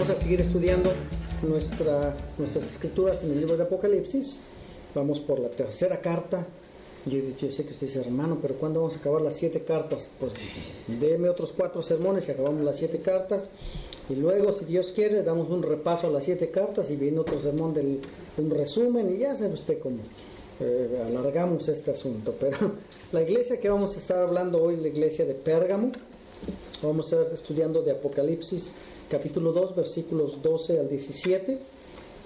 Vamos a seguir estudiando nuestras escrituras en el libro de Apocalipsis. Vamos por la tercera carta. Yo sé que usted dice, hermano, pero ¿cuándo vamos a acabar las 7 cartas? Pues déme otros 4 sermones y acabamos las 7 cartas. Y luego, si Dios quiere, damos un repaso a las 7 cartas y viene otro sermón, un resumen, y ya sabe usted cómo alargamos este asunto. Pero la iglesia que vamos a estar hablando hoy es la iglesia de Pérgamo. Vamos a estar estudiando de Apocalipsis capítulo 2, versículos 12 al 17.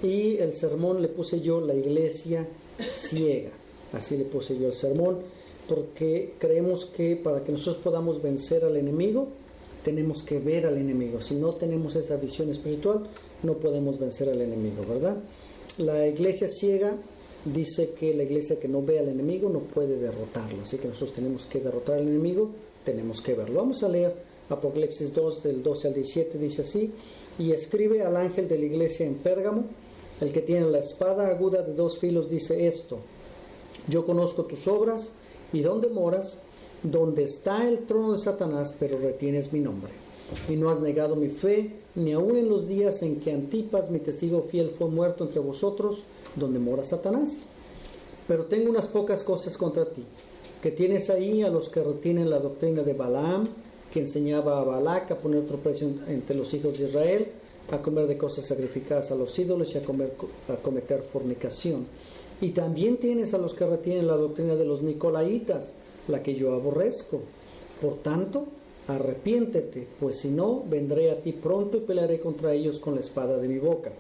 Y el sermón le puse yo la iglesia ciega. Así le puse yo el sermón, porque creemos que para que nosotros podamos vencer al enemigo, tenemos que ver al enemigo. Si no tenemos esa visión espiritual, no podemos vencer al enemigo, ¿verdad? La iglesia ciega dice que la iglesia que no ve al enemigo no puede derrotarlo. Así que nosotros tenemos que derrotar al enemigo, tenemos que verlo. Vamos a leer Apocalipsis 2, del 12 al 17, dice así: y escribe al ángel de la iglesia en Pérgamo, el que tiene la espada aguda de 2 filos, dice esto: yo conozco tus obras y dónde moras, donde está el trono de Satanás, pero retienes mi nombre. Y no has negado mi fe, ni aun en los días en que Antipas, mi testigo fiel, fue muerto entre vosotros, donde mora Satanás. Pero tengo unas pocas cosas contra ti, que tienes ahí a los que retienen la doctrina de Balaam, que enseñaba a Balac a poner otro precio entre los hijos de Israel, a comer de cosas sacrificadas a los ídolos y a cometer fornicación. Y también tienes a los que retienen la doctrina de los Nicolaitas, la que yo aborrezco. Por tanto, arrepiéntete, pues si no, vendré a ti pronto y pelearé contra ellos con la espada de mi boca.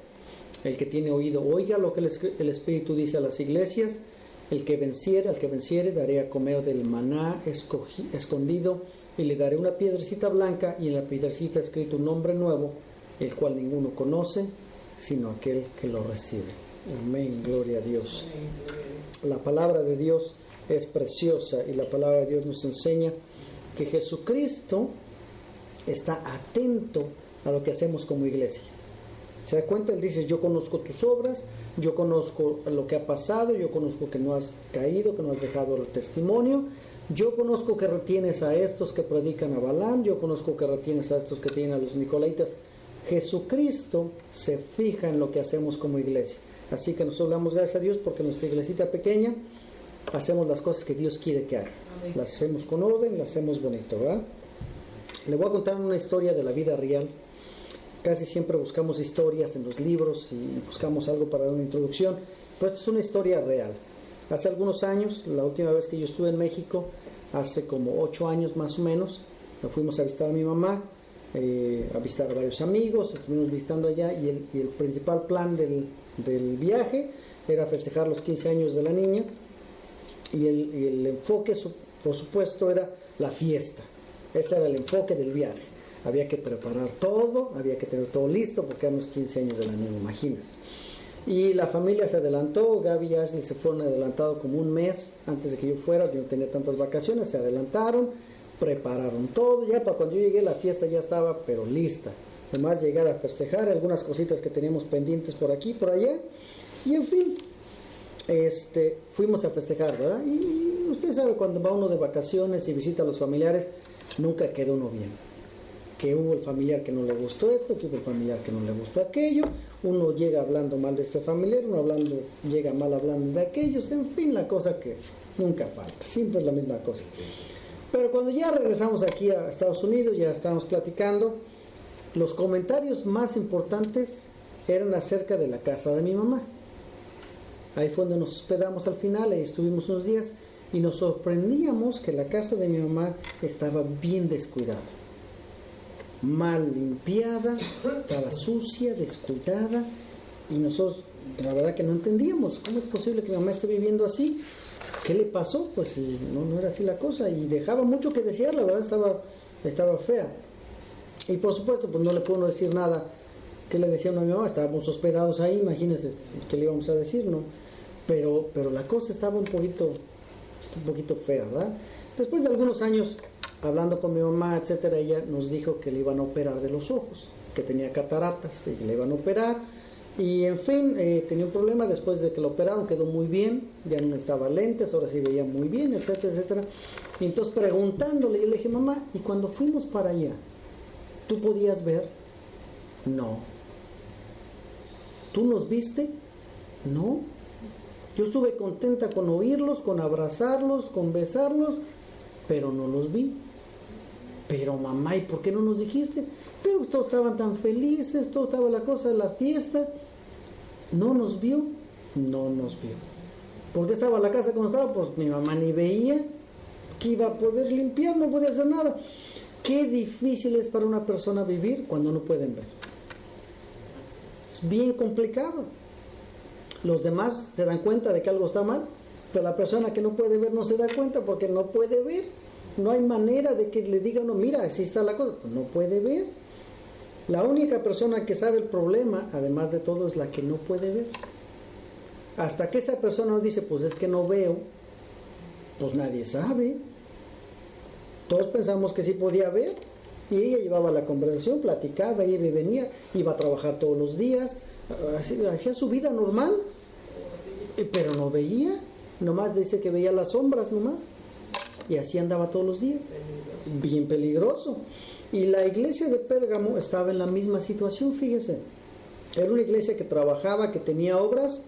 El que tiene oído, oiga lo que el Espíritu dice a las iglesias. Al que venciere, daré a comer del maná escondido, y le daré una piedrecita blanca, y en la piedrecita escrito un nombre nuevo, el cual ninguno conoce, sino aquel que lo recibe. Amén, gloria a Dios. La palabra de Dios es preciosa, y la palabra de Dios nos enseña que Jesucristo está atento a lo que hacemos como iglesia. ¿Se da cuenta? Él dice: yo conozco tus obras, yo conozco lo que ha pasado, yo conozco que no has caído, que no has dejado el testimonio, yo conozco que retienes a estos que predican a Balaam, yo conozco que retienes a estos que tienen a los Nicolaitas. Jesucristo se fija en lo que hacemos como iglesia. Así que nosotros damos gracias a Dios porque nuestra iglesita pequeña hacemos las cosas que Dios quiere que haga. Las hacemos con orden, las hacemos bonito, ¿verdad? Le voy a contar una historia de la vida real. Casi siempre buscamos historias en los libros y buscamos algo para dar una introducción, pero esta es una historia real. Hace algunos años, la última vez que yo estuve en México, hace como 8 años más o menos, fuimos a visitar a mi mamá, a visitar a varios amigos, estuvimos visitando allá, y el principal plan del viaje era festejar los 15 años de la niña, y el enfoque, por supuesto, era la fiesta. Ese era el enfoque del viaje. Había que preparar todo, había que tener todo listo porque eran los 15 años de la niña, imaginas. Y la familia se adelantó, Gaby y Ashley se fueron adelantado como un mes antes de que yo fuera. Yo no tenía tantas vacaciones, se adelantaron, prepararon todo. Ya para cuando yo llegué la fiesta ya estaba pero lista. Además llegar a festejar algunas cositas que teníamos pendientes por aquí, por allá. Y en fin, fuimos a festejar, ¿verdad? Y usted sabe, cuando va uno de vacaciones y visita a los familiares, nunca queda uno bien. Que hubo el familiar que no le gustó esto, que hubo el familiar que no le gustó aquello, uno llega hablando mal de este familiar, llega mal hablando de aquellos, en fin, la cosa que nunca falta, siempre es la misma cosa. Pero cuando ya regresamos aquí a Estados Unidos, ya estábamos platicando, los comentarios más importantes eran acerca de la casa de mi mamá. Ahí fue donde nos hospedamos al final, ahí estuvimos unos días, y nos sorprendíamos que la casa de mi mamá estaba bien descuidada. Mal limpiada, estaba sucia, descuidada, y nosotros la verdad que no entendíamos cómo es posible que mi mamá esté viviendo así. ¿Qué le pasó? Pues no era así la cosa, y dejaba mucho que desear, la verdad estaba fea. Y por supuesto pues no le puedo decir nada. ¿Qué le decían a mi mamá? Estábamos hospedados ahí, imagínense qué le íbamos a decir, ¿no? Pero la cosa estaba un poquito fea, ¿verdad? Después de algunos años hablando con mi mamá, etcétera, ella nos dijo que le iban a operar de los ojos, que tenía cataratas y le iban a operar, y en fin, tenía un problema. Después de que lo operaron quedó muy bien, ya no necesitaba lentes, ahora sí veía muy bien, etcétera, etcétera. Y entonces preguntándole, yo le dije: mamá, ¿y cuando fuimos para allá, tú podías ver? No. ¿Tú nos viste? No. Yo estuve contenta con oírlos, con abrazarlos, con besarlos, pero no los vi. Pero mamá, ¿y por qué no nos dijiste? Pero todos estaban tan felices, todo estaba la cosa de la fiesta. ¿No nos vio? No nos vio. ¿Por qué estaba la casa como estaba? Pues mi mamá ni veía. ¿Qué iba a poder limpiar? No podía hacer nada. Qué difícil es para una persona vivir cuando no pueden ver. Es bien complicado. Los demás se dan cuenta de que algo está mal, pero la persona que no puede ver no se da cuenta porque no puede ver. No hay manera de que le digan, no, mira, así está la cosa. Pues no puede ver. La única persona que sabe el problema, además de todo, es la que no puede ver. Hasta que esa persona nos dice, pues es que no veo, pues nadie sabe. Todos pensamos que sí podía ver, y ella llevaba la conversación, platicaba, iba y venía, iba a trabajar todos los días, hacía su vida normal, pero no veía, nomás dice que veía las sombras nomás, y así andaba todos los días, bien peligroso. Y la iglesia de Pérgamo estaba en la misma situación, fíjese, era una iglesia que trabajaba, que tenía obras,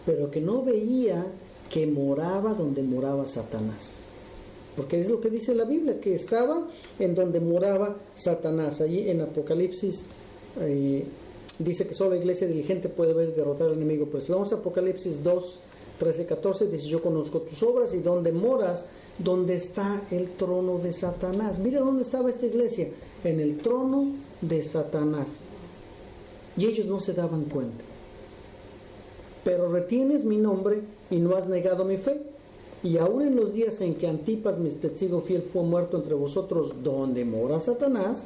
pero que no veía que moraba donde moraba Satanás. Porque es lo que dice la Biblia, que estaba en donde moraba Satanás. Allí en Apocalipsis dice que solo la iglesia diligente puede ver y derrotar al enemigo. Pues si vamos a Apocalipsis 2, 13, 14, dice, yo conozco tus obras y donde moras, donde está el trono de Satanás. Mira dónde estaba esta iglesia, en el trono de Satanás. Y ellos no se daban cuenta. Pero retienes mi nombre y no has negado mi fe. Y aún en los días en que Antipas, mi testigo fiel, fue muerto entre vosotros, donde mora Satanás,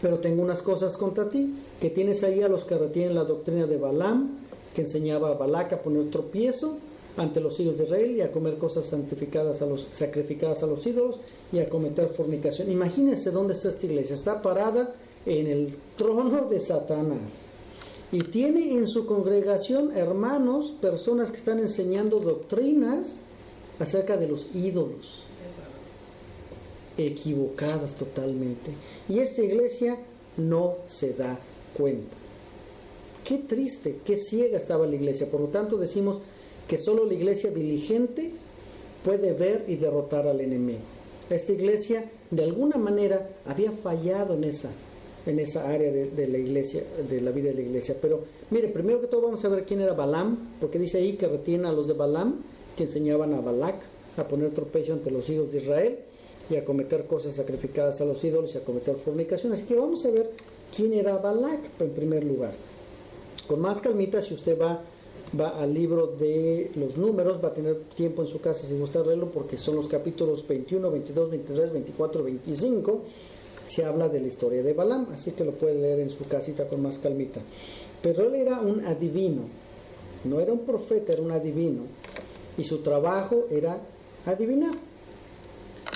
pero tengo unas cosas contra ti, que tienes ahí a los que retienen la doctrina de Balaam, que enseñaba a Balac a poner tropiezo ante los hijos de Israel y a comer cosas sacrificadas a los ídolos y a cometer fornicación. Imagínense dónde está esta iglesia. Está parada en el trono de Satanás. Y tiene en su congregación hermanos, personas que están enseñando doctrinas acerca de los ídolos, equivocadas totalmente. Y esta iglesia no se da cuenta. Qué triste, qué ciega estaba la iglesia. Por lo tanto decimos que solo la iglesia diligente puede ver y derrotar al enemigo. Esta iglesia de alguna manera había fallado en esa área de la iglesia, de la vida de la iglesia. Pero mire, primero que todo vamos a ver quién era Balaam, porque dice ahí que retiene a los de Balaam, que enseñaban a Balac a poner tropiezo ante los hijos de Israel y a cometer cosas sacrificadas a los ídolos y a cometer fornicación. Así que vamos a ver quién era Balac en primer lugar. Con más calmita, si usted va al libro de los números, va a tener tiempo en su casa si gusta leerlo, porque son los capítulos 21, 22, 23, 24, 25. Se habla de la historia de Balaam, así que lo puede leer en su casita con más calmita. Pero él era un adivino, no era un profeta, era un adivino, y su trabajo era adivinar.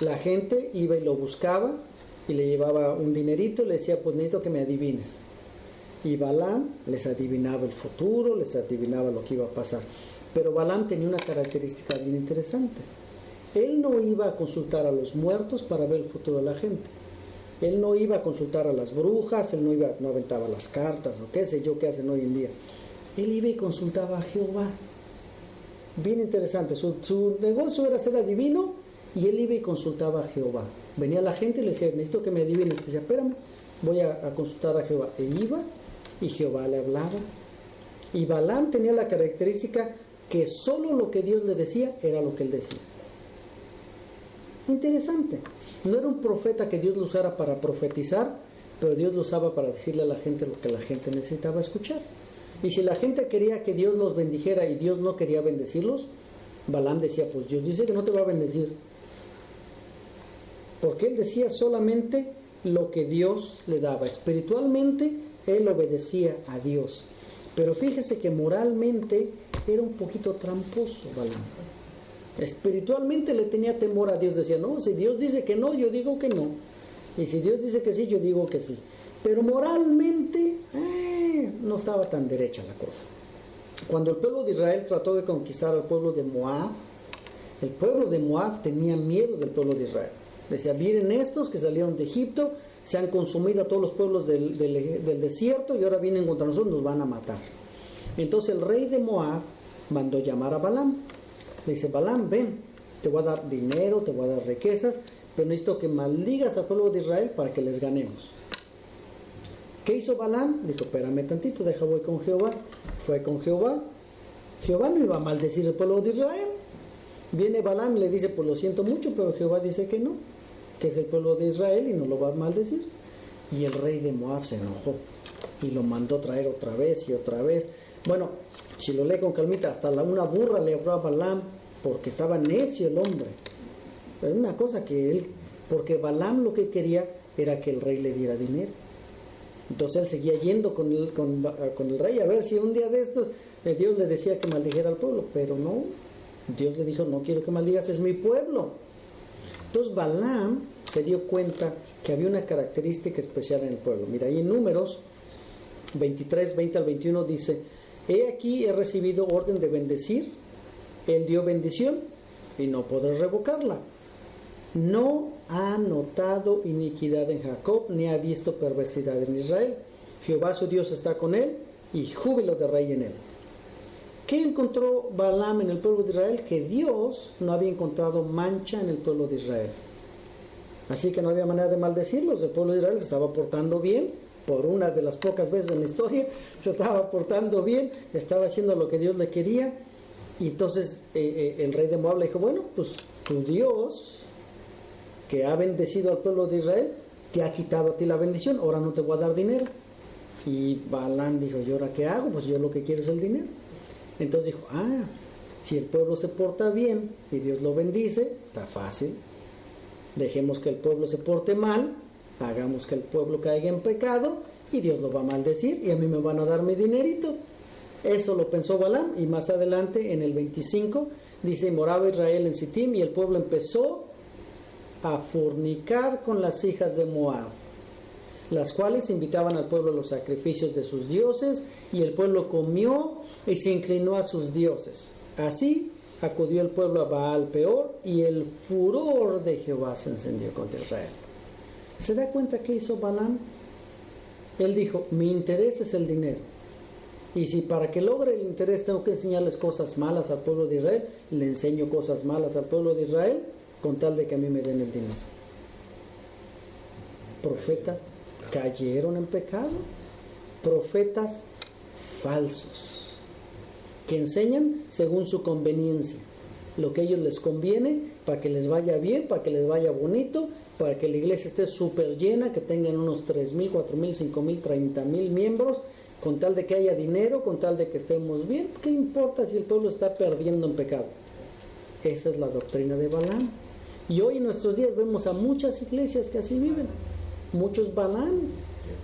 La gente iba y lo buscaba y le llevaba un dinerito y le decía, pues necesito que me adivines. Y Balaam les adivinaba el futuro, les adivinaba lo que iba a pasar. Pero Balaam tenía una característica bien interesante. Él no iba a consultar a los muertos para ver el futuro de la gente. Él no iba a consultar a las brujas, él no aventaba las cartas o qué sé yo qué hacen hoy en día. Él iba y consultaba a Jehová. Bien interesante, su negocio era ser adivino y él iba y consultaba a Jehová. Venía la gente y le decía, necesito que me adivines. Y decía, espérame, voy a consultar a Jehová. E iba y Jehová le hablaba. Y Balaam tenía la característica que solo lo que Dios le decía era lo que él decía. Interesante. No era un profeta que Dios lo usara para profetizar, pero Dios lo usaba para decirle a la gente lo que la gente necesitaba escuchar. Y si la gente quería que Dios los bendijera y Dios no quería bendecirlos, Balaam decía, pues Dios dice que no te va a bendecir. Porque él decía solamente lo que Dios le daba. Espiritualmente, él obedecía a Dios. Pero fíjese que moralmente era un poquito tramposo Balaam. Espiritualmente le tenía temor a Dios, decía, no, si Dios dice que no, yo digo que no, y si Dios dice que sí, yo digo que sí. Pero moralmente no estaba tan derecha la cosa. Cuando el pueblo de Israel trató de conquistar al pueblo de Moab, el pueblo de Moab tenía miedo del pueblo de Israel. Decía, miren estos que salieron de Egipto, se han consumido a todos los pueblos del desierto y ahora vienen contra nosotros, nos van a matar. Entonces el rey de Moab mandó llamar a Balaam. Le dice, Balaam, ven, te voy a dar dinero, te voy a dar riquezas, pero necesito que maldigas al pueblo de Israel para que les ganemos. ¿Qué hizo Balaam? Dijo, espérame tantito, voy con Jehová. Fue con Jehová. Jehová no iba a maldecir al pueblo de Israel. Viene Balaam y le dice, pues lo siento mucho, pero Jehová dice que no, que es el pueblo de Israel y no lo va a maldecir. Y el rey de Moab se enojó y lo mandó traer otra vez y otra vez. Bueno, si lo lee con calmita, hasta una burra le habló a Balaam porque estaba necio el hombre. Pero una cosa porque Balaam lo que quería era que el rey le diera dinero. Entonces él seguía yendo con el rey a ver si un día de estos Dios le decía que maldijera al pueblo, pero no. Dios le dijo, no quiero que maldigas, es mi pueblo. Entonces Balaam se dio cuenta que había una característica especial en el pueblo. Mira, ahí en Números 23, 20 al 21 dice, he aquí he recibido orden de bendecir, él dio bendición y no podré revocarla. No ha notado iniquidad en Jacob, ni ha visto perversidad en Israel. Jehová su Dios está con él y júbilo de rey en él. ¿Qué encontró Balaam en el pueblo de Israel? Que Dios no había encontrado mancha en el pueblo de Israel. Así que no había manera de maldecirlos. El pueblo de Israel se estaba portando bien. Por una de las pocas veces en la historia se estaba portando bien, estaba haciendo lo que Dios le quería. Y entonces el rey de Moab le dijo, bueno, pues tu Dios, que ha bendecido al pueblo de Israel, te ha quitado a ti la bendición, ahora no te voy a dar dinero. Y Balaam dijo, ¿y ahora qué hago? Pues yo lo que quiero es el dinero. Entonces dijo, si el pueblo se porta bien y Dios lo bendice, está fácil. Dejemos que el pueblo se porte mal, hagamos que el pueblo caiga en pecado y Dios lo va a maldecir y a mí me van a dar mi dinerito. Eso lo pensó Balaam, y más adelante en el 25 dice, moraba Israel en Sittim y el pueblo empezó a fornicar con las hijas de Moab, las cuales invitaban al pueblo a los sacrificios de sus dioses, y el pueblo comió y se inclinó a sus dioses. Así acudió el pueblo a Baal Peor, y el furor de Jehová se encendió contra Israel. ¿Se da cuenta qué hizo Balaam? Él dijo, mi interés es el dinero, y si para que logre el interés tengo que enseñarles cosas malas al pueblo de Israel, le enseño cosas malas al pueblo de Israel, con tal de que a mí me den el dinero. Profetas cayeron en pecado, profetas falsos, que enseñan según su conveniencia, lo que a ellos les conviene, para que les vaya bien, para que les vaya bonito, para que la iglesia esté súper llena, que tengan unos 3,000, 4,000, 5,000, 30,000 miembros, con tal de que haya dinero, con tal de que estemos bien. ¿Qué importa si el pueblo está perdiendo en pecado? Esa es la doctrina de Balaam. Y hoy en nuestros días vemos a muchas iglesias que así viven, muchos Balaames,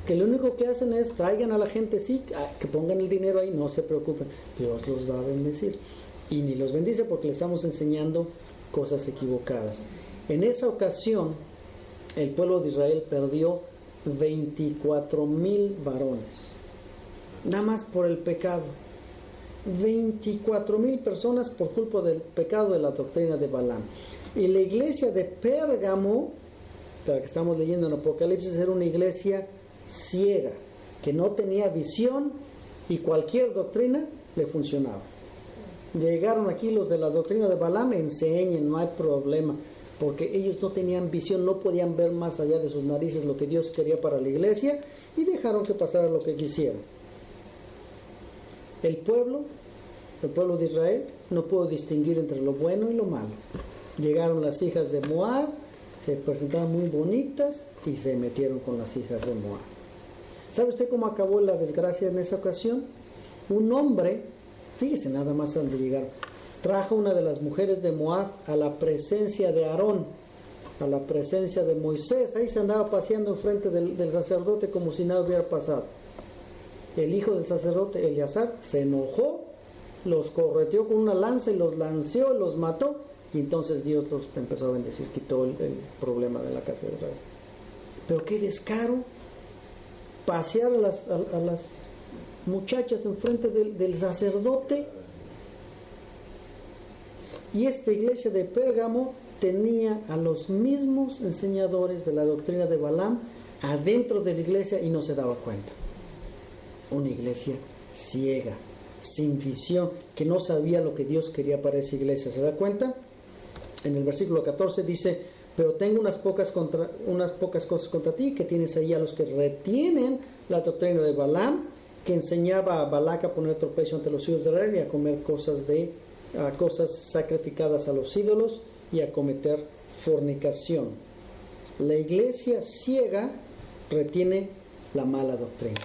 que lo único que hacen es traigan a la gente, sí, que pongan el dinero ahí, no se preocupen, Dios los va a bendecir. Y ni los bendice porque le estamos enseñando cosas equivocadas. En esa ocasión, el pueblo de Israel perdió 24,000 varones, nada más por el pecado. 24,000 personas por culpa del pecado de la doctrina de Balaam. Y la iglesia de Pérgamo, la que estamos leyendo en Apocalipsis, era una iglesia ciega, que no tenía visión y cualquier doctrina le funcionaba. Llegaron aquí los de la doctrina de Balaam, enseñen, no hay problema, porque ellos no tenían visión, no podían ver más allá de sus narices lo que Dios quería para la iglesia, y dejaron que pasara lo que quisieran. El pueblo de Israel no pudo distinguir entre lo bueno y lo malo. Llegaron las hijas de Moab, se presentaban muy bonitas y se metieron con las hijas de Moab. ¿Sabe usted cómo acabó la desgracia en esa ocasión? Un hombre, fíjese nada más donde llegaron, trajo una de las mujeres de Moab a la presencia de Aarón, a la presencia de Moisés. Ahí se andaba paseando enfrente del sacerdote como si nada hubiera pasado. El hijo del sacerdote, Eleazar, se enojó, los correteó con una lanza y los lanceó, los mató, y entonces Dios los empezó a bendecir, quitó el problema de la casa de Israel. Pero qué descaro, pasear a las muchachas enfrente del sacerdote. Y esta iglesia de Pérgamo tenía a los mismos enseñadores de la doctrina de Balaam, adentro de la iglesia y no se daba cuenta. Una iglesia ciega, sin visión, que no sabía lo que Dios quería para esa iglesia. ¿Se da cuenta? En el versículo 14 dice: pero tengo unas pocas cosas contra ti, que tienes ahí a los que retienen la doctrina de Balaam, que enseñaba a Balac a poner tropiezo ante los hijos de Israel y a comer cosas sacrificadas a los ídolos y a cometer fornicación. La iglesia ciega retiene la mala doctrina.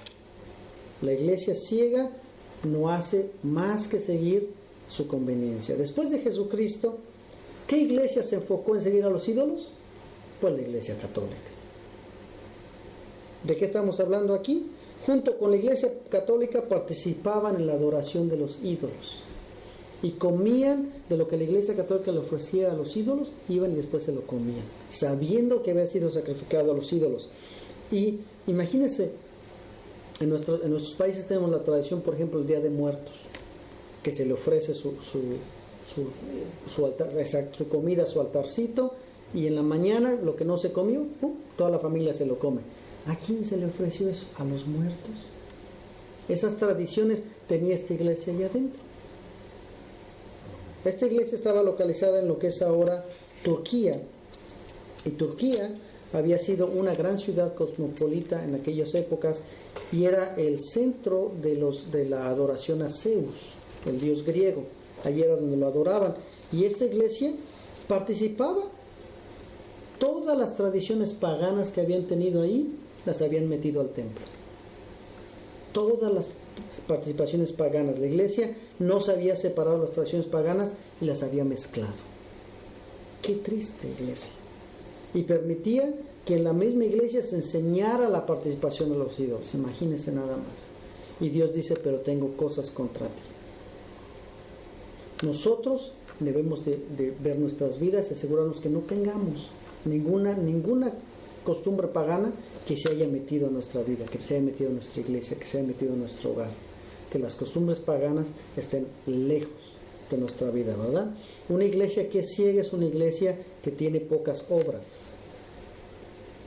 La iglesia ciega no hace más que seguir su conveniencia. Después de Jesucristo, ¿qué iglesia se enfocó en seguir a los ídolos? Pues la iglesia católica. ¿De qué estamos hablando aquí? Junto con la iglesia católica participaban en la adoración de los ídolos y comían de lo que la iglesia católica le ofrecía a los ídolos, iban y después se lo comían, sabiendo que había sido sacrificado a los ídolos. Y imagínense, en nuestros países tenemos la tradición, por ejemplo, el Día de Muertos, que se le ofrece su altar, su comida, su altarcito, y en la mañana lo que no se comió, toda la familia se lo come. ¿A quién se le ofreció eso? A los muertos. Esas tradiciones tenía esta iglesia allá adentro. Esta iglesia estaba localizada en lo que es ahora Turquía, y Turquía había sido una gran ciudad cosmopolita en aquellas épocas y era el centro de la adoración a Zeus, el dios griego. Allí era donde lo adoraban, y esta iglesia participaba. Todas las tradiciones paganas que habían tenido ahí las habían metido al templo. Todas las participaciones paganas. La iglesia no sabía separar las tradiciones paganas y las había mezclado. Qué triste iglesia. Y permitía que en la misma iglesia se enseñara la participación de los ídolos. Imagínense nada más. Y Dios dice: pero tengo cosas contra ti. Nosotros debemos de ver nuestras vidas y asegurarnos que no tengamos ninguna costumbre pagana que se haya metido en nuestra vida, que se haya metido en nuestra iglesia, que se haya metido en nuestro hogar. Que las costumbres paganas estén lejos de nuestra vida, ¿verdad? Una iglesia que es ciega es una iglesia que tiene pocas obras.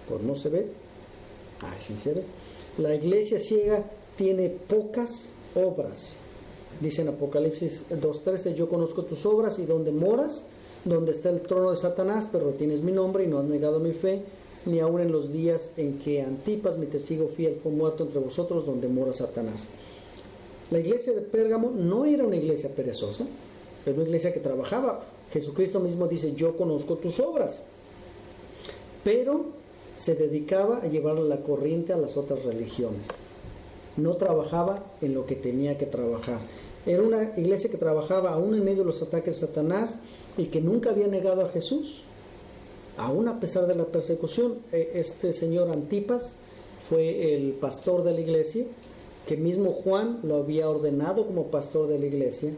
Pues no se ve. Sí se ve. La iglesia ciega tiene pocas obras. Dice en Apocalipsis 2:13: yo conozco tus obras y dónde moras, donde está el trono de Satanás, pero tienes mi nombre y no has negado mi fe, ni aun en los días en que Antipas, mi testigo fiel, fue muerto entre vosotros, donde mora Satanás. La iglesia de Pérgamo no era una iglesia perezosa, era una iglesia que trabajaba. Jesucristo mismo dice: yo conozco tus obras, pero se dedicaba a llevarle la corriente a las otras religiones. No trabajaba en lo que tenía que trabajar. Era una iglesia que trabajaba aún en medio de los ataques de Satanás y que nunca había negado a Jesús, aún a pesar de la persecución. Este señor Antipas fue el pastor de la iglesia, que mismo Juan lo había ordenado como pastor de la iglesia,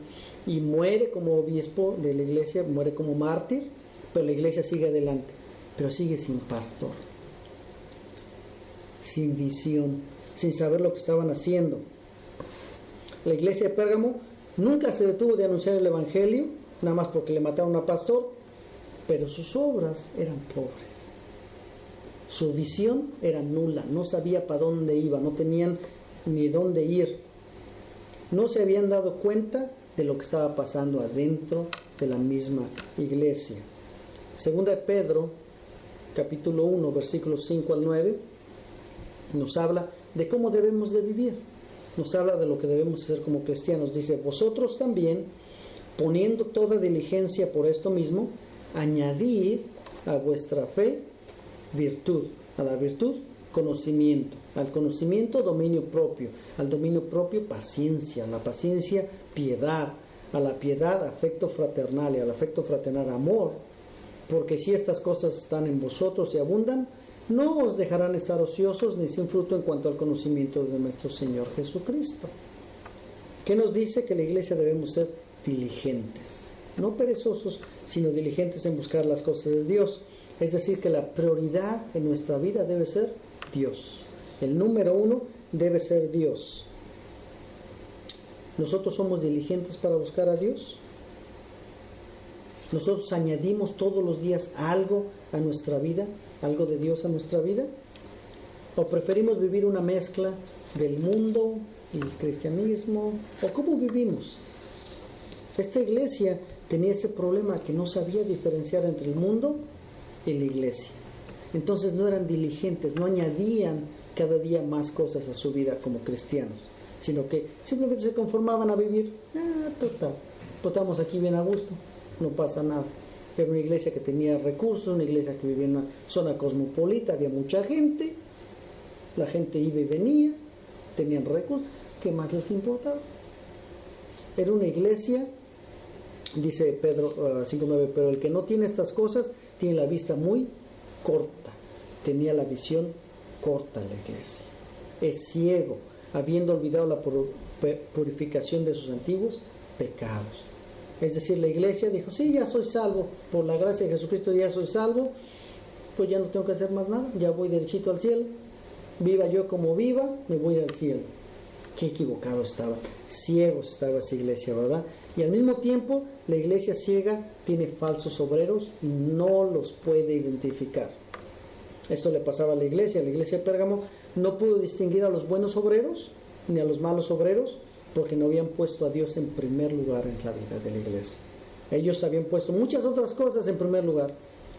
y muere como obispo de la iglesia, muere como mártir, pero la iglesia sigue adelante, pero sigue sin pastor, sin visión, sin saber lo que estaban haciendo. La iglesia de Pérgamo nunca se detuvo de anunciar el evangelio, nada más porque le mataron a pastor, pero sus obras eran pobres. Su visión era nula, no sabía para dónde iba, no tenían ni dónde ir. No se habían dado cuenta de lo que estaba pasando adentro de la misma iglesia. Segunda de Pedro, capítulo 1, versículos 5 al 9, nos habla de cómo debemos de vivir. Nos habla de lo que debemos hacer como cristianos. Dice: vosotros también, poniendo toda diligencia por esto mismo, añadid a vuestra fe virtud, a la virtud conocimiento, al conocimiento dominio propio, al dominio propio paciencia, a la paciencia piedad, a la piedad afecto fraternal y al afecto fraternal amor, porque si estas cosas están en vosotros y abundan, no os dejarán estar ociosos ni sin fruto en cuanto al conocimiento de nuestro Señor Jesucristo. ¿Qué nos dice? Que la iglesia debemos ser diligentes, no perezosos, sino diligentes en buscar las cosas de Dios. Es decir, que la prioridad en nuestra vida debe ser Dios. El número uno debe ser Dios. ¿Nosotros somos diligentes para buscar a Dios? ¿Nosotros añadimos todos los días algo a nuestra vida? ¿Algo de Dios a nuestra vida? ¿O preferimos vivir una mezcla del mundo y el cristianismo? ¿O cómo vivimos? Esta iglesia tenía ese problema que no sabía diferenciar entre el mundo y la iglesia. Entonces no eran diligentes, no añadían cada día más cosas a su vida como cristianos, sino que simplemente se conformaban a vivir, total, estamos aquí bien a gusto, no pasa nada. Era una iglesia que tenía recursos, una iglesia que vivía en una zona cosmopolita, había mucha gente, la gente iba y venía, tenían recursos, ¿qué más les importaba? Era una iglesia, dice Pedro 5:9, pero el que no tiene estas cosas tiene la vista muy corta, tenía la visión corta la iglesia, es ciego, habiendo olvidado la purificación de sus antiguos pecados. Es decir, la iglesia dijo, sí, ya soy salvo, por la gracia de Jesucristo ya soy salvo, pues ya no tengo que hacer más nada, ya voy derechito al cielo, viva yo como viva, me voy al cielo. Qué equivocado estaba, ciegos estaba esa iglesia, ¿verdad? Y al mismo tiempo, la iglesia ciega tiene falsos obreros y no los puede identificar. Esto le pasaba a la iglesia de Pérgamo no pudo distinguir a los buenos obreros ni a los malos obreros porque no habían puesto a Dios en primer lugar en la vida de la iglesia. Ellos habían puesto muchas otras cosas en primer lugar,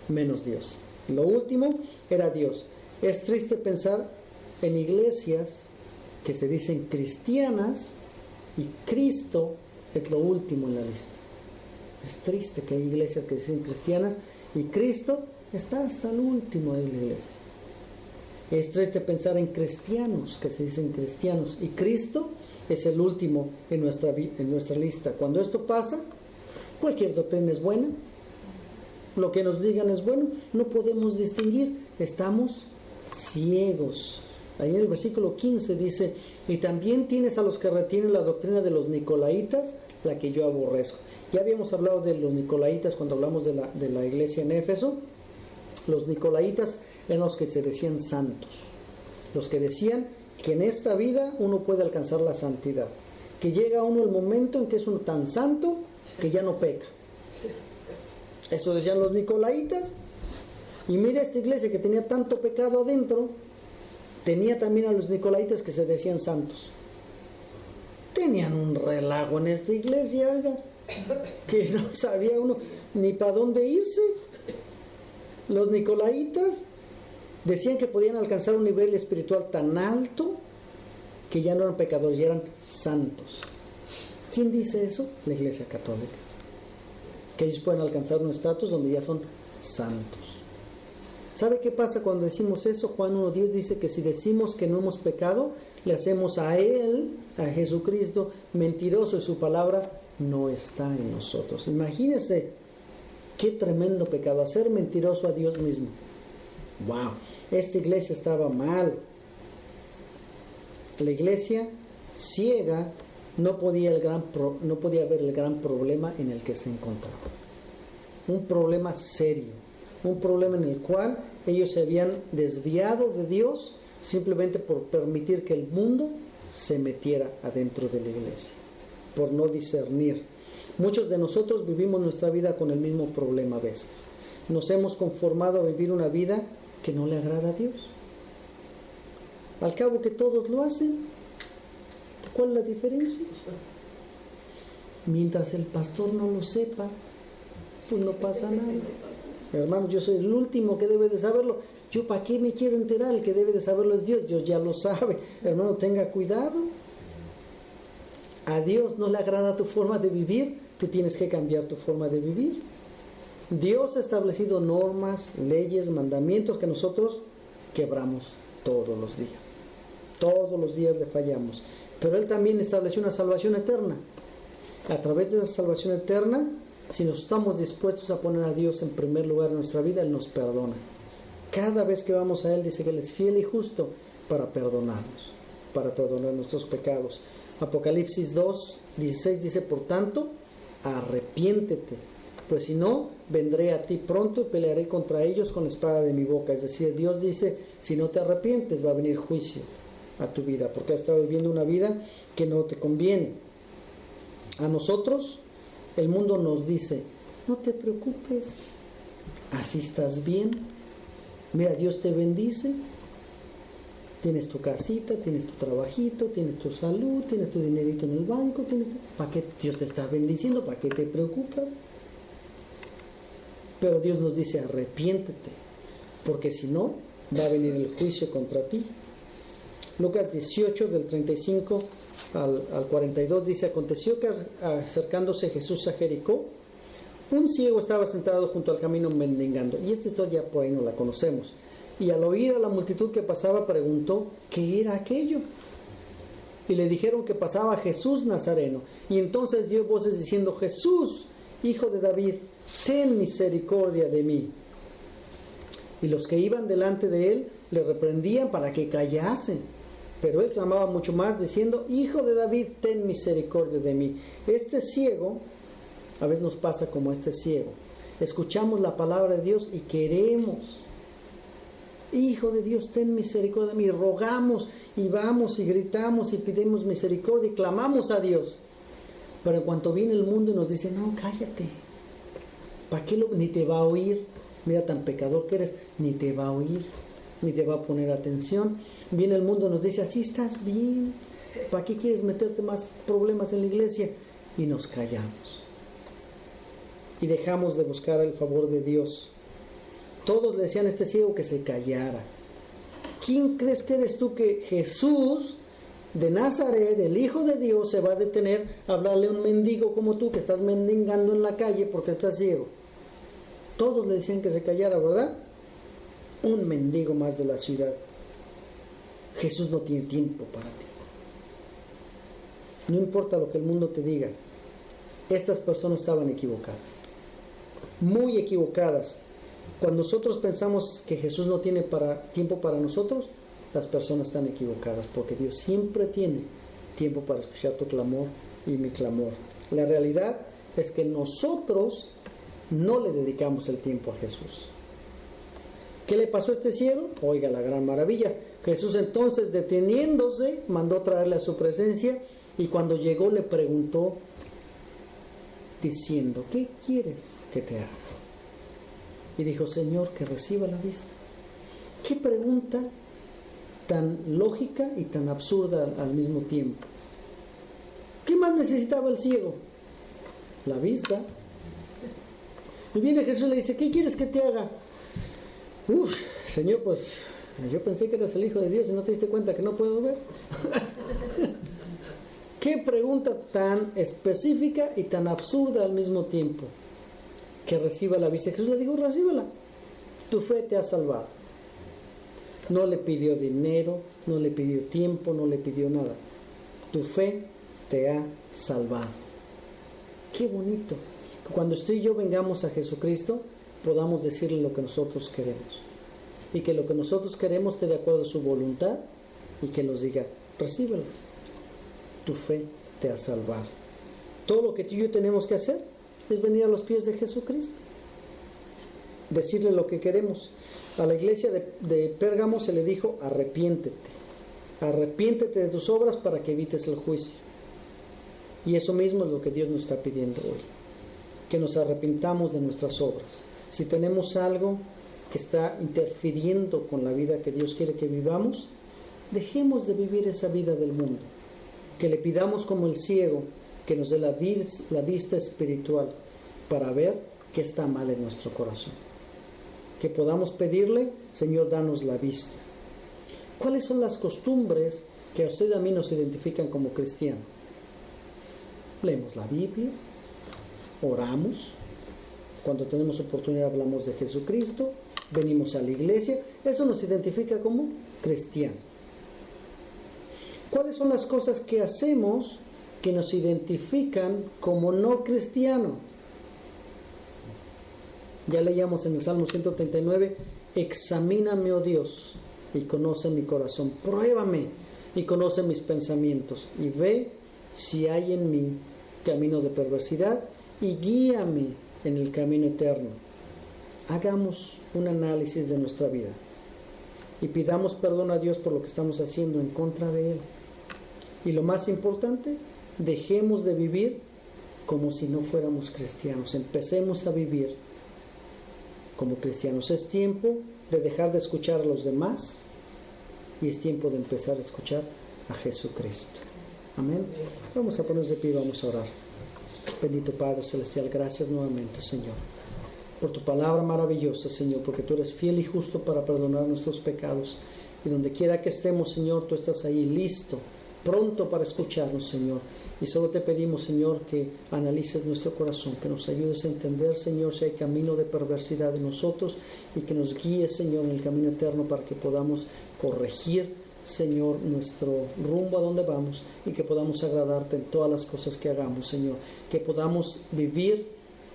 menos Dios. Lo último era Dios. Es triste pensar en iglesias que se dicen cristianas y Cristo es lo último en la lista. Es triste que hay iglesias que se dicen cristianas y Cristo está hasta el último de la iglesia. Es triste pensar en cristianos que se dicen cristianos y Cristo es el último en nuestra lista. Cuando esto pasa, cualquier doctrina es buena, lo que nos digan es bueno, no podemos distinguir, estamos ciegos. Ahí en el versículo 15 dice, y también tienes a los que retienen la doctrina de los nicolaitas, la que yo aborrezco. Ya habíamos hablado de los nicolaitas cuando hablamos de la iglesia en Éfeso. Los nicolaitas eran los que se decían santos, los que decían que en esta vida uno puede alcanzar la santidad, que llega uno el momento en que es uno tan santo que ya no peca. Eso decían los nicolaitas. Y mira esta iglesia que tenía tanto pecado adentro, tenía también a los nicolaitas que se decían santos. Tenían un relajo en esta iglesia, oiga, que no sabía uno ni para dónde irse. Los nicolaitas decían que podían alcanzar un nivel espiritual tan alto que ya no eran pecadores, ya eran santos. ¿Quién dice eso? La Iglesia Católica. Que ellos pueden alcanzar un estatus donde ya son santos. ¿Sabe qué pasa cuando decimos eso? Juan 1:10 dice que si decimos que no hemos pecado, le hacemos a Él, a Jesucristo, mentiroso y su palabra no está en nosotros. Imagínense qué tremendo pecado, hacer mentiroso a Dios mismo. ¡Wow! Esta iglesia estaba mal. La iglesia ciega no podía ver el gran problema en el que se encontraba. Un problema serio, un problema en el cual ellos se habían desviado de Dios simplemente por permitir que el mundo se metiera adentro de la iglesia, por no discernir. Muchos de nosotros vivimos nuestra vida con el mismo problema a veces. Nos hemos conformado a vivir una vida que no le agrada a Dios. Al cabo que todos lo hacen, ¿cuál es la diferencia? Mientras el pastor no lo sepa, pues no pasa nada. Hermanos, yo soy el último que debe de saberlo. ¿Yo para qué me quiero enterar? El que debe de saberlo es Dios. Dios ya lo sabe. Hermano, tenga cuidado. A Dios no le agrada tu forma de vivir. Tú tienes que cambiar tu forma de vivir. Dios ha establecido normas, leyes, mandamientos que nosotros quebramos todos los días. Todos los días le fallamos. Pero Él también estableció una salvación eterna. A través de esa salvación eterna, si nos estamos dispuestos a poner a Dios en primer lugar en nuestra vida, Él nos perdona. Cada vez que vamos a Él, dice que Él es fiel y justo para perdonarnos, para perdonar nuestros pecados. Apocalipsis 2:16 dice, por tanto, arrepiéntete, pues si no, vendré a ti pronto y pelearé contra ellos con la espada de mi boca. Es decir, Dios dice, si no te arrepientes, va a venir juicio a tu vida, porque has estado viviendo una vida que no te conviene. A nosotros, el mundo nos dice, no te preocupes, así estás bien, mira, Dios te bendice, Tienes tu casita, tienes tu trabajito, tienes tu salud, tienes tu dinerito en el banco, ¿para qué Dios te está bendiciendo? ¿Para qué te preocupas? Pero Dios nos dice, arrepiéntete, porque si no, va a venir el juicio contra ti. Lucas 18, del 35 al 42, dice, aconteció que acercándose Jesús a Jericó, un ciego estaba sentado junto al camino mendigando. Y esta historia por ahí no la conocemos. Y al oír a la multitud que pasaba, preguntó, ¿qué era aquello? Y le dijeron que pasaba Jesús Nazareno. Y entonces dio voces diciendo, Jesús, hijo de David, ten misericordia de mí. Y los que iban delante de él le reprendían para que callase. Pero él clamaba mucho más, diciendo, Hijo de David, ten misericordia de mí. Este ciego, a veces nos pasa como este ciego. Escuchamos la palabra de Dios y queremos. Hijo de Dios, ten misericordia de mí. Rogamos y vamos y gritamos y pedimos misericordia y clamamos a Dios. Pero en cuanto viene el mundo y nos dice, no, cállate. ¿Para qué ni te va a oír? Mira, tan pecador que eres, ni te va a oír, ni te va a poner atención. Viene el mundo y nos dice, así estás bien. ¿Para qué quieres meterte más problemas en la iglesia? Y nos callamos. Y dejamos de buscar el favor de Dios. Todos le decían a este ciego que se callara. ¿Quién crees que eres tú que Jesús de Nazaret, el Hijo de Dios, se va a detener a hablarle a un mendigo como tú que estás mendigando en la calle porque estás ciego? Todos le decían que se callara, ¿verdad? Un mendigo más de la ciudad. Jesús no tiene tiempo para ti. No importa lo que el mundo te diga. Estas personas estaban equivocadas. Muy equivocadas. Cuando nosotros pensamos que Jesús no tiene tiempo para nosotros, las personas están equivocadas, porque Dios siempre tiene tiempo para escuchar tu clamor y mi clamor. La realidad es que nosotros no le dedicamos el tiempo a Jesús. ¿Qué le pasó a este ciego? Oiga la gran maravilla. Jesús entonces, deteniéndose, mandó traerle a su presencia, y cuando llegó le preguntó diciendo, ¿qué quieres que te haga? Y dijo, Señor, que reciba la vista. Qué pregunta tan lógica y tan absurda al mismo tiempo. ¿Qué más necesitaba el ciego? La vista. Y viene Jesús y le dice, ¿qué quieres que te haga? Señor, pues yo pensé que eras el Hijo de Dios y no te diste cuenta que no puedo ver. Qué pregunta tan específica y tan absurda al mismo tiempo. Que reciba la vista. Jesús le dijo, recíbela. Tu fe te ha salvado. No le pidió dinero, no le pidió tiempo, no le pidió nada. Tu fe te ha salvado. Qué bonito. Cuando usted y yo vengamos a Jesucristo, podamos decirle lo que nosotros queremos. Y que lo que nosotros queremos esté de acuerdo a su voluntad y que nos diga, recíbelo. Tu fe te ha salvado. Todo lo que tú y yo tenemos que hacer es venir a los pies de Jesucristo. Decirle lo que queremos. A la iglesia de Pérgamo se le dijo, arrepiéntete. Arrepiéntete de tus obras para que evites el juicio. Y eso mismo es lo que Dios nos está pidiendo hoy. Que nos arrepintamos de nuestras obras. Si tenemos algo que está interfiriendo con la vida que Dios quiere que vivamos, dejemos de vivir esa vida del mundo. Que le pidamos como el ciego que nos dé la vista espiritual para ver qué está mal en nuestro corazón. Que podamos pedirle, Señor, danos la vista. ¿Cuáles son las costumbres que a usted y a mí nos identifican como cristianos? Leemos la Biblia, oramos, cuando tenemos oportunidad hablamos de Jesucristo, venimos a la iglesia, eso nos identifica como cristiano. ¿Cuáles son las cosas que hacemos que nos identifican como no cristiano? Ya leíamos en el Salmo 139, examíname, oh Dios, y conoce mi corazón, pruébame y conoce mis pensamientos, y ve si hay en mí camino de perversidad, y guíame en el camino eterno. Hagamos un análisis de nuestra vida y pidamos perdón a Dios por lo que estamos haciendo en contra de Él. Y lo más importante, dejemos de vivir como si no fuéramos cristianos. Empecemos a vivir como cristianos. Es tiempo de dejar de escuchar a los demás y es tiempo de empezar a escuchar a Jesucristo. Amén. Vamos a ponernos de pie y vamos a orar. Bendito Padre Celestial, gracias nuevamente, Señor, por tu palabra maravillosa, Señor, porque tú eres fiel y justo para perdonar nuestros pecados. Y donde quiera que estemos, Señor, tú estás ahí listo, pronto para escucharnos, Señor. Y solo te pedimos, Señor, que analices nuestro corazón, que nos ayudes a entender, Señor, si hay camino de perversidad en nosotros y que nos guíes, Señor, en el camino eterno para que podamos corregir, Señor, nuestro rumbo a donde vamos y que podamos agradarte en todas las cosas que hagamos, Señor. Que podamos vivir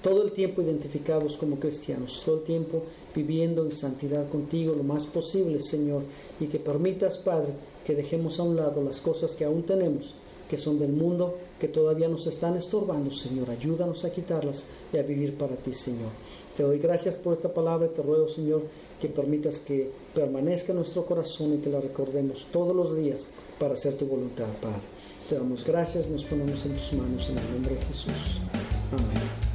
todo el tiempo identificados como cristianos, todo el tiempo viviendo en santidad contigo lo más posible, Señor. Y que permitas, Padre, que dejemos a un lado las cosas que aún tenemos, que son del mundo, que todavía nos están estorbando, Señor. Ayúdanos a quitarlas y a vivir para ti, Señor. Te doy gracias por esta palabra y te ruego, Señor, que permitas que permanezca en nuestro corazón y que la recordemos todos los días para hacer tu voluntad, Padre. Te damos gracias, nos ponemos en tus manos en el nombre de Jesús. Amén.